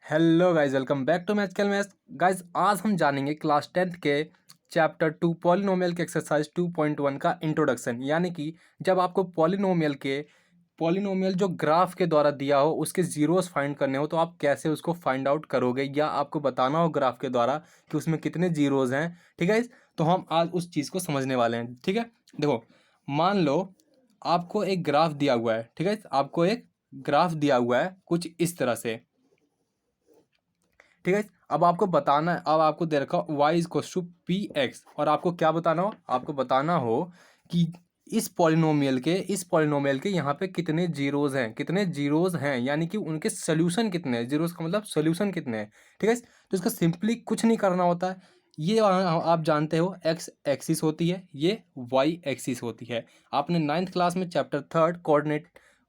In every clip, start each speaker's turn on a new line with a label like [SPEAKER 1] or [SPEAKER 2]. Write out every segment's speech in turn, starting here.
[SPEAKER 1] Hello guys, welcome back to maths maths. Guys, आज हम जानेंगे क्लास 10th के चैप्टर 2 पॉलिनोमियल के एक्सरसाइज 2.1 का इंट्रोडक्शन। यानी कि जब आपको पॉलिनोमियल जो ग्राफ के द्वारा दिया हो उसके जीरोस फाइंड करने हो तो आप कैसे उसको फाइंड आउट करोगे, या आपको बताना हो ग्राफ के द्वारा कि उसमें कितने जीरोज हैं। ठीक है, तो हम आज उस चीज़ को समझने वाले हैं। ठीक है, देखो, मान लो आपको एक ग्राफ दिया हुआ है। ठीक है, आपको एक ग्राफ दिया हुआ है कुछ इस तरह से। ठीक है, अब आपको बताना है, अब आपको दे रखा Y is two P X, और आपको क्या बताना हो, आपको बताना हो कि इस पॉलिनोमियल के यहाँ पे कितने जीरोज हैं, कितने जीरोज हैं, यानी कि उनके सोल्यूशन कितने हैं। जीरोज का मतलब सोल्यूशन कितने हैं। ठीक है, तो इसका सिंपली कुछ नहीं करना होता है। ये आप जानते हो एक्स एक्सिस होती है, ये वाई एक्सिस होती है। आपने 9th क्लास में चैप्टर 3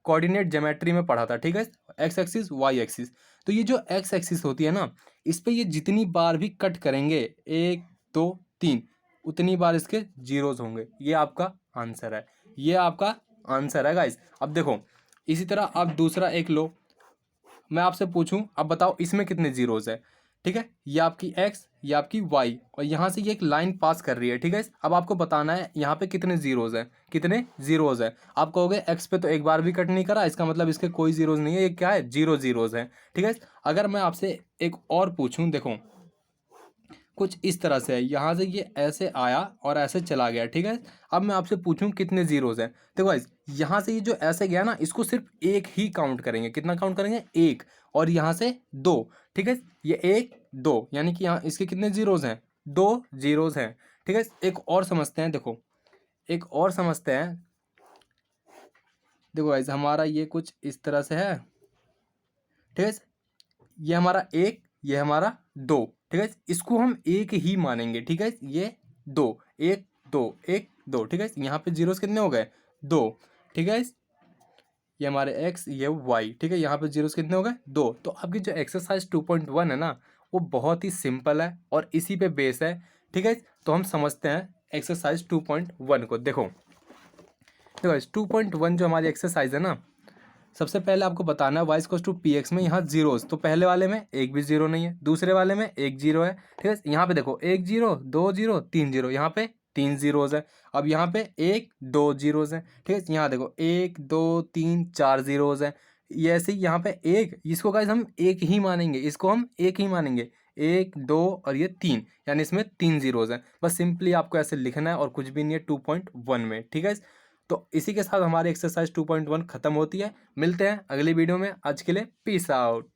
[SPEAKER 1] कोऑर्डिनेट ज्योमेट्री में पढ़ा था। ठीक है, एक्स एक्सिस वाई एक्सिस। तो ये जो एक्स एक्सिस होती है ना, इस पे ये जितनी बार भी कट करेंगे, 1 2 3, उतनी बार इसके जीरोज होंगे। ये आपका आंसर है, ये आपका आंसर है गाइस। अब देखो, इसी तरह आप दूसरा एक लो, मैं आपसे पूछूं, अब बताओ इसमें कितने जीरोज है। ठीक है, ये आपकी एक्स, ये आपकी वाई, और यहाँ से ये एक लाइन पास कर रही है। ठीक है, अब आपको बताना है यहाँ पे कितने जीरोज हैं, कितने जीरोज हैं। आप कहोगे एक्स पे तो एक बार भी कट नहीं करा, इसका मतलब इसके कोई जीरोज नहीं है, ये क्या है, जीरो जीरोज हैं। ठीक है, अगर मैं आपसे एक और पूछूं, देखो कुछ इस तरह से है, यहाँ से ये ऐसे आया और ऐसे चला गया। ठीक है, अब मैं आपसे पूछूं कितने जीरोज हैं। देखो गाइस, यहाँ से ये जो ऐसे गया ना, इसको सिर्फ एक ही काउंट करेंगे। कितना काउंट करेंगे, एक, और यहाँ से दो। ठीक है, ये एक दो, यानी कि यहाँ इसके कितने जीरोज हैं, दो जीरोज हैं। ठीक है, एक और समझते हैं, देखो एक और समझते हैं। देखो गाइस, हमारा ये कुछ इस तरह से है। ठीक है, ये हमारा एक, ये हमारा दो। ठीक है, इसको हम एक ही मानेंगे। ठीक है, ये दो, एक दो, एक दो। ठीक है, यहाँ पे जीरोस कितने हो गए, दो। ठीक है, ये हमारे एक्स, ये वाई। ठीक है, यहाँ पे जीरोस कितने हो गए, दो। तो आपकी जो एक्सरसाइज 2.1 है ना, वो बहुत ही सिंपल है और इसी पे बेस है। ठीक है, तो हम समझते हैं एक्सरसाइज 2.1 को। देखो देखो 2.1 जो हमारी एक्सरसाइज है ना, सबसे पहले आपको बताना है Y equals two P X में यहाँ जीरोस, तो पहले वाले में एक भी जीरो नहीं है, दूसरे वाले में एक जीरो है। ठीक है, यहाँ पे देखो एक जीरो, दो जीरो, तीन जीरो, यहाँ पे तीन जीरोज है। अब यहाँ पे एक दो जीरोज है। ठीक है, यहाँ देखो एक दो तीन चार जीरोज है। ये ऐसे ही यहाँ पे एक, इसको गाइस हम एक ही मानेंगे, इसको हम एक ही मानेंगे, एक दो और ये तीन, यानी इसमें तीन जीरोज हैं। बस सिंपली आपको ऐसे लिखना है और कुछ भी नहीं है 2.1 में। ठीक है, तो इसी के साथ हमारी एक्सरसाइज 2.1 खत्म होती है। मिलते हैं अगली वीडियो में, आज के लिए पीस आउट।